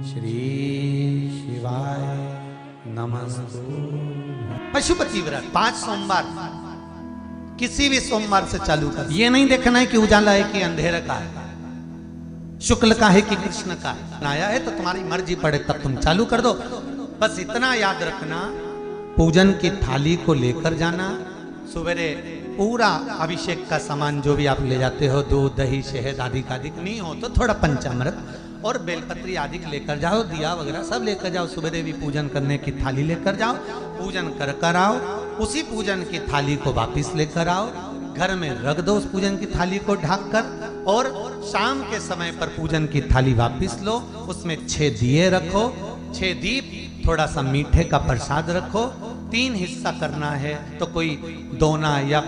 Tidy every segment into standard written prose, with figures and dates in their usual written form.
श्री शिवाय नमस्तु। पशुपति व्रत 5 सोमवार किसी भी सोमवार से चालू कर। ये नहीं देखना है कि उजाला है कि अंधेरा का है, शुक्ल का है कि कृष्ण का है। आया है तो तुम्हारी मर्जी पड़े तब तुम चालू कर दो। बस इतना याद रखना, पूजन की थाली को लेकर जाना। सवेरे पूरा अभिषेक का सामान जो भी आप ले जाते हो, दूध दही शहद आदि का अधिक नहीं हो तो थोड़ा पंचामृत और बेलपत्री आदि लेकर जाओ, दिया वगैरह सब लेकर जाओ। सवेरे भी पूजन करने की थाली लेकर जाओ, पूजन कर आओ। उसी पूजन की थाली को वापिस लेकर आओ, घर में रख दो उस पूजन की थाली को ढक कर, और शाम के समय पर पूजन की थाली वापिस लो। उसमें 6 दिए रखो, 6 दीप, थोड़ा सा मीठे का प्रसाद रखो। 3 हिस्सा करना है तो कोई दोना या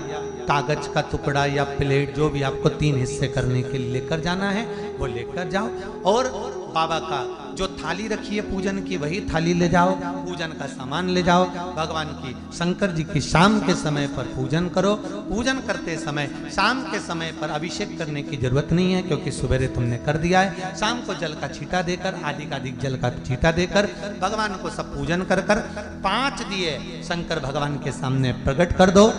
कागज का टुकड़ा या प्लेट जो भी आपको 3 हिस्से करने के लिए लेकर जाना है वो लेकर जाओ। और बाबा का जो थाली रखी है पूजन की वही थाली ले जाओ, पूजन का सामान ले जाओ। भगवान की शंकर जी की शाम के समय पर पूजन करो। पूजन करते समय शाम के समय पर अभिषेक करने की जरूरत नहीं है, क्योंकि सवेरे तुमने कर दिया है। शाम को जल का छींटा देकर, अधिक जल का छींटा देकर भगवान को सब पूजन कर 5 दिए शंकर भगवान के सामने प्रकट कर दो।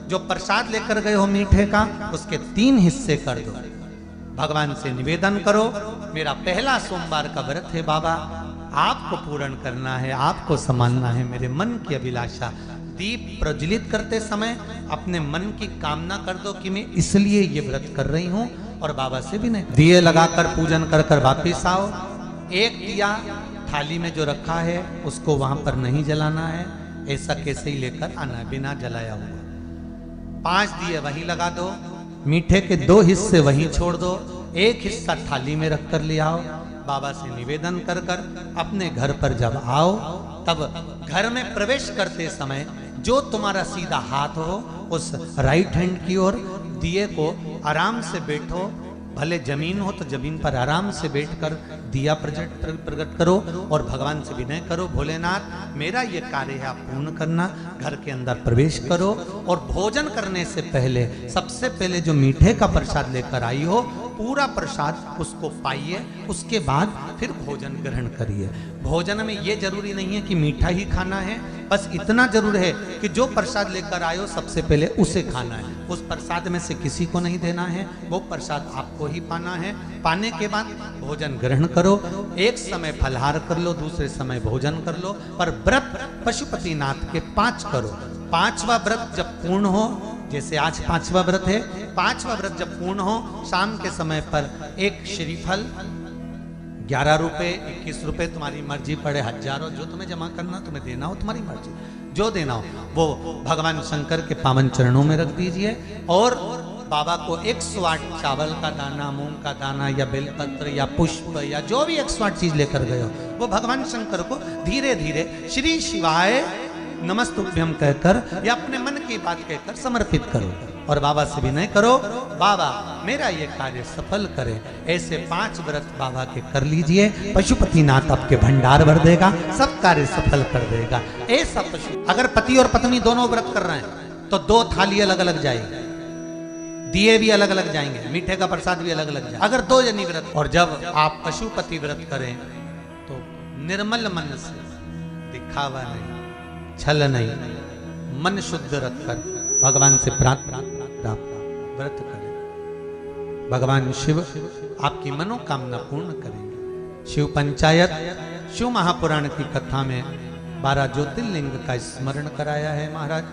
जो प्रसाद लेकर गए हो मीठे का उसके 3 हिस्से कर दो। भगवान से निवेदन करो, मेरा पहला सोमवार का व्रत है बाबा, आपको पूर्ण करना है, आपको संभालना है मेरे मन की अभिलाषा। दीप प्रज्वलित करते समय अपने मन की कामना कर दो कि मैं इसलिए ये व्रत कर रही हूँ, और बाबा से भी नहीं। दिए लगाकर पूजन कर वापिस आओ। एक दिया थाली में जो रखा है उसको वहां पर नहीं जलाना है, ऐसा कैसे ही लेकर आना बिना जलाया हुआ। 5 दिए वहीं लगा दो, मीठे के 2 हिस्से वहीं छोड़ दो, 1 हिस्सा थाली में रख कर ले आओ। बाबा से निवेदन कर अपने घर पर जब आओ, तब घर में प्रवेश करते समय जो तुम्हारा सीधा हाथ हो उस राइट हैंड की ओर दिए को आराम से बैठो। भले जमीन हो तो जमीन पर आराम से बैठकर दिया प्रकट करो और भगवान से विनय करो, भोलेनाथ मेरा ये कार्य है आप पूर्ण करना। घर के अंदर प्रवेश करो और भोजन करने से पहले सबसे पहले जो मीठे का प्रसाद लेकर आई हो पूरा प्रसाद उसको पाइए, उसके बाद फिर भोजन ग्रहण करिए। भोजन में ये जरूरी नहीं है कि मीठा ही खाना है, बस इतना जरूर है कि जो प्रसाद लेकर आए हो सबसे पहले उसे खाना है। उस प्रसाद में से किसी को नहीं देना है, वो प्रसाद आपको ही पाना है। पाने के बाद भोजन ग्रहण करो। एक समय फलहार कर लो, दूसरे समय भोजन कर लो, पर व्रत पशुपतिनाथ के 5 करो। 5वां व्रत जब पूर्ण हो, जैसे आज 5वां व्रत है, 5वां व्रत जब पूर्ण हो शाम के समय पर एक श्रीफल 11 रुपए 21 रुपए तुम्हारी मर्जी पड़े, हजारों जो तुम्हें जमा करना तुम्हें देना हो तुम्हारी मर्जी, जो देना हो वो भगवान शंकर के पावन चरणों में रख दीजिए। और बाबा को 108 चावल का दाना, मूंग का दाना या बेलपत्र या पुष्प या जो भी 108 चीज लेकर गए हो वो भगवान शंकर को धीरे धीरे श्री शिवाय नमस्तुभ्यम कहकर या अपने मन की बात कहकर समर्पित करो और बाबा से विनय करो, बाबा मेरा ये कार्य सफल करे। ऐसे 5 व्रत बाबा के कर लीजिए, पशुपतिनाथ आपके भंडार भर देगा, सब कार्य सफल कर देगा। ऐसा पशु अगर पति और पत्नी दोनों व्रत कर रहे हैं तो 2 थाली अलग अलग जाएगी, दिए भी अलग अलग जाएंगे, मीठे का प्रसाद भी अलग अलग जाएगा अगर 2 जनी व्रत। और जब आप पशुपति व्रत करें तो निर्मल मन से, दिखावा नहीं, छल नहीं, मन शुद्ध रखकर भगवान से प्रार्थना व्रत करें। भगवान शिव आपकी मनोकामना पूर्ण करेंगे। शिव पंचायत शिव महापुराण की कथा में 12 ज्योतिर्लिंग का स्मरण कराया है महाराज।